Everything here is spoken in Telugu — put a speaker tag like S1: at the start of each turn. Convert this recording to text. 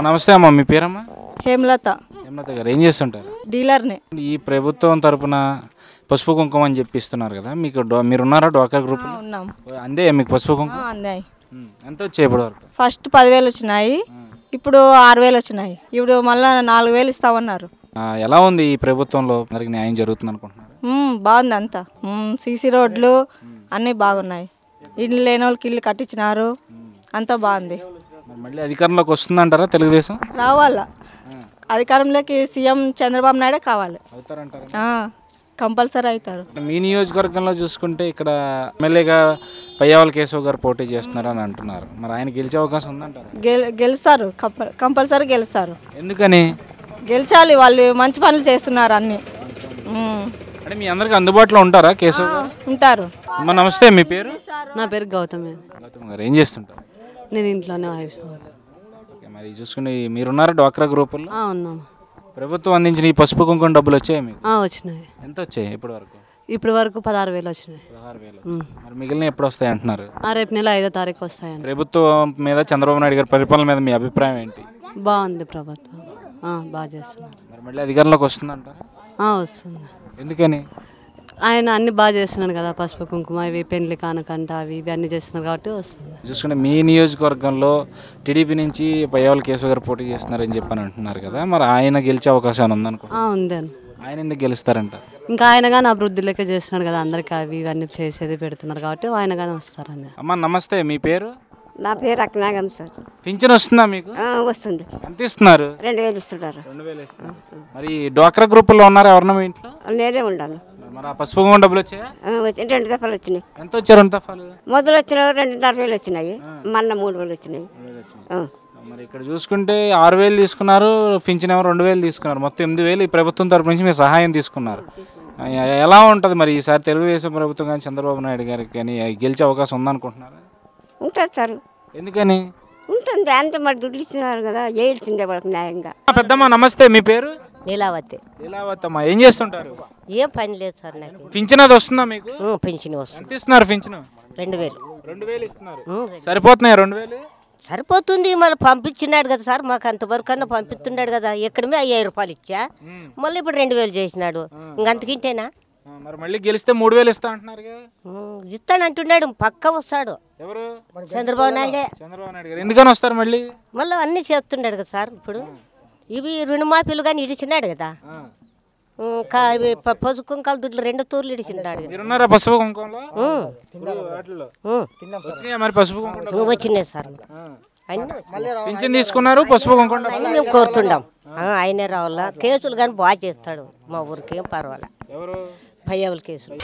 S1: నమస్తే అమ్మా, మీ పేరమ్మా?
S2: హేమలత.
S1: హేమలత గారు ఏం చేస్తుంటారు?
S2: డీలర్ని.
S1: ఈ ప్రభుత్వం తరపున పసుపు కుంకుమ అని చెప్పిస్తున్నారు కదా, మీకు మీరున్నారా డ్వాక్రా గ్రూప్?
S2: ఉన్నాం.
S1: అందే మీకు పసుపు కుంకుమ
S2: అందాయి.
S1: ఎంత వచ్చాయి ఇప్పుడు వరకు?
S2: ఫస్ట్ 10,000 వచ్చినాయి, ఇప్పుడు 6,000 వచ్చినాయి, ఇప్పుడు మళ్ళీ 4,000 ఇస్తామన్నారు.
S1: ఎలా ఉంది ఈ ప్రభుత్వంలో? అందరికి న్యాయం జరుగుతుంది అనుకుంటున్నారు?
S2: బాగుంది అంతా. సీసీ రోడ్లు అన్నీ బాగున్నాయి, ఇల్లు లేని వాళ్ళకి ఇల్లు కట్టించినారు, అంతా బాగుంది.
S1: మళ్ళీ అధికారంలోకి వస్తుందంటారా తెలుగుదేశం?
S2: రావాలా, అధికారంలోకి సీఎం చంద్రబాబు నాయుడే కావాలి. కంపల్సరీ అవుతారు.
S1: మీ నియోజకవర్గంలో చూసుకుంటే ఇక్కడ ఎమ్మెల్యేగా పయ్యావుల కేశవ్ గారు పోటీ చేస్తున్నారు అని అంటున్నారు, మరి ఆయన గెలిచే అవకాశం ఉందంటారు?
S2: గెలుస్తారు, కంపల్సరీ గెలుస్తారు.
S1: ఎందుకని?
S2: గెలిచాలి, వాళ్ళు మంచి పనులు చేస్తున్నారు అన్ని.
S1: అంటే మీ అందరికి అందుబాటులో ఉంటారా కేశవ్ గారు?
S2: ఉంటారు.
S1: నమస్తే, మీ పేరు?
S3: నా పేరు గౌతమి.
S1: గౌతమ్ గారు ఏం చేస్తుంటారు?
S3: నేను ఇంట్లోనే ఆయుష్.
S1: మరి చూసుకుని మీరున్నారా డ్వాక్రా గ్రూపుల్లో?
S3: ఉన్నాము.
S1: ప్రభుత్వం అందించిన ఈ పసుపు కుంకుమ డబ్బులు వచ్చాయి మీకు?
S3: వచ్చినాయి.
S1: ఎంత వచ్చాయి ఇప్పటి వరకు?
S3: ఇప్పటి వరకు 16,000 వచ్చినాయి.
S1: 16,000. మరి మిగిలిన ఎప్పుడు వస్తాయి అంటున్నారు?
S3: రేపు నెల 5వ తారీఖు వస్తాయని.
S1: ప్రభుత్వం మీద చంద్రబాబు నాయుడు గారి పరిపాలన మీద మీ అభిప్రాయం ఏంటి?
S3: బాగుంది ప్రభుత్వం, బాగా చేస్తున్నారు.
S1: మరి మళ్ళీ అధికారంలోకి వస్తుందంటారా?
S3: వస్తుంది.
S1: ఎందుకని?
S3: ఆయన అన్ని బాగా చేస్తున్నాడు కదా, పసుపు కుంకుమ ఇవి పెండ్లి కానకంట అవి ఇవి అన్ని చేస్తున్నారు కాబట్టి వస్తుంది.
S1: చూసుకుంటే మీ నియోజకవర్గంలో టీడీపీ నుంచి పయ్యావుల కేశవ్ గారు పోటీ చేస్తున్నారని చెప్పని అంటున్నారు కదా, మరి ఆయన గెలిచే అవకాశం ఉందనుకో?
S3: ఉంది.
S1: ఆయన ఎందుకు గెలుస్తారంట?
S3: ఇంకా ఆయన కానీ అభివృద్ధి లెక్క చేస్తున్నాడు కదా, అందరికి అవి ఇవన్నీ చేసేది పెడుతున్నారు కాబట్టి ఆయన కానీ వస్తారని.
S1: అమ్మ నమస్తే, మీ పేరు?
S4: నా పేరు అక్నాగం సార్.
S1: పింఛన్ వస్తుందా మీకు?
S4: వస్తుంది.
S1: ఎంత ఇస్తున్నారు?
S4: 2,000 ఇస్తున్నారు.
S1: 2,000 ఇస్తున్నారు. మరి డ్వాక్రా గ్రూపుల్లో ఉన్నారా ఎవరన్నా మీ ఇంట్లో?
S4: నేనే ఉండాలి.
S1: మరి ఆ పసుపు కుంకుమ డబ్బులు వచ్చాయా?
S4: 2 దఫాలు వచ్చినాయి.
S1: ఎంత వచ్చారు 2 దఫాలు?
S4: మొదలు వచ్చిన 2,500 వచ్చినాయి, మొన్న 3,000 వచ్చినాయి.
S1: మరి ఇక్కడ చూసుకుంటే 6,000 తీసుకున్నారు, పింఛన్ ఏమో 2,000 తీసుకున్నారు, మొత్తం 8,000 ఈ ప్రభుత్వం తరపు నుంచి మీరు సహాయం తీసుకున్నారు. ఎలా ఉంటుంది మరి ఈసారి తెలుగుదేశం ప్రభుత్వం కానీ చంద్రబాబు నాయుడు గారికి కానీ గెలిచే అవకాశం ఉందనుకుంటున్నారు?
S4: ఉంటుంది సార్.
S1: ఎందుకని?
S4: ఉంటుంది, అంతే మరి దుడ్డు ఇస్తున్నారు కదా, ఏడ్చిందే వాళ్ళకి న్యాయంగా.
S1: పెద్దమ్మ నమస్తే, మీ పేరు?
S5: నీలావతి.
S1: నీలావతి అమ్మ ఏం చేస్తుంటారు?
S5: ఏం పని లేదు సార్ నాకు.
S1: పింఛన్ అది వస్తుందా మీకు?
S5: పింఛన్ వస్తుంది.
S1: ఎంత ఇస్తున్నారు పింఛన్?
S5: 2,000.
S1: 2,000 ఇస్తున్నారు. సరిపోతున్నాయా 2,000?
S5: సరిపోతుంది, మళ్ళీ పంపించినాడు కదా సార్, మాకు అంతవరకు అన్నా పంపిస్తున్నాడు కదా, ఎక్కడమే 5,000 రూపాయలు ఇచ్చా, మళ్ళీ ఇప్పుడు 2,000 చేసినాడు, ఇంకంతకింటేనా?
S1: మరి మళ్ళీ గెలిస్తే 3,000 ఇస్తా అంటున్నారు కదా.
S5: ఇస్తానంటున్నాడు, పక్క వస్తాడు.
S1: ఎవరు?
S5: చంద్రబాబు నాయుడే.
S1: చంద్రబాబు నాయుడు గారు ఎందుకని వస్తారు మళ్ళీ?
S5: మళ్ళీ అన్నీ చేస్తున్నాడు కదా సార్. ఇప్పుడు ఇవి రుణమాఫీలు కానీ ఇడిచినాడు కదా, పసుపు కుంకాల దుడ్లు 2 తూర్లు ఇడిచినాడు.
S1: మీరున్నారా పసుపు కుంకంలో? మరి పసుపు కుంకం
S5: వచ్చినాయి సార్.
S1: పింఛన్ తీసుకున్నారు, పసుపు కుంకం
S5: మేము కోరుతుండాం, ఆయనే రావాలా. కేసులు కానీ బాగా చేస్తాడు మా ఊరికి, ఏం పర్వాలే.
S1: ఎవరు?
S5: పయ్యావుల కేసులు.